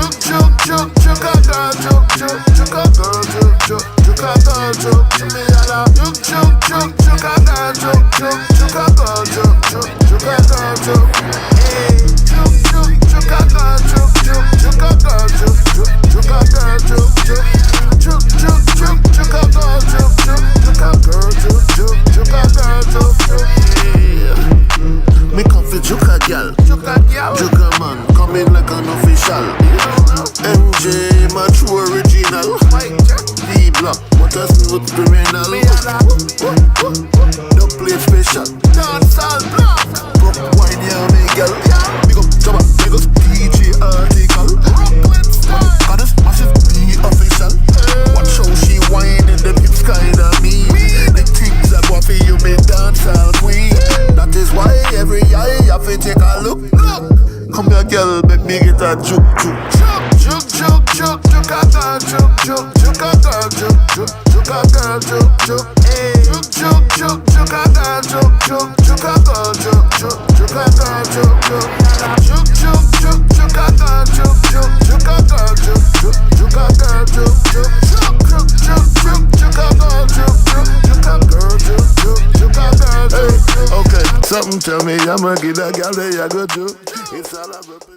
Juk a girl, juk a girl, juk a girl, juk me alla. Juk a girl, juk a girl, juk a girl, hey. Juk a girl, juk a girl, juk a girl, juk a girl, me come for juk a girl, juk a man, come in like an official. MJ, my true original. D-Block, what a smooth criminal. Don't play special. Dance all block. Pop wine, yeah, me girl. Big up Jabba, big up DJ Article. Goddess, massive be official. Watch how she whine in the hips, kinda mean. The things that want for you, me dance all queen. That is why every eye have to take a look. Come here, girl, make me get a juk a girl, juk a girl, hey. Juk a girl, juk a girl, juk a girl. Okay, something tell me I'ma get a girl that I go do. It's all about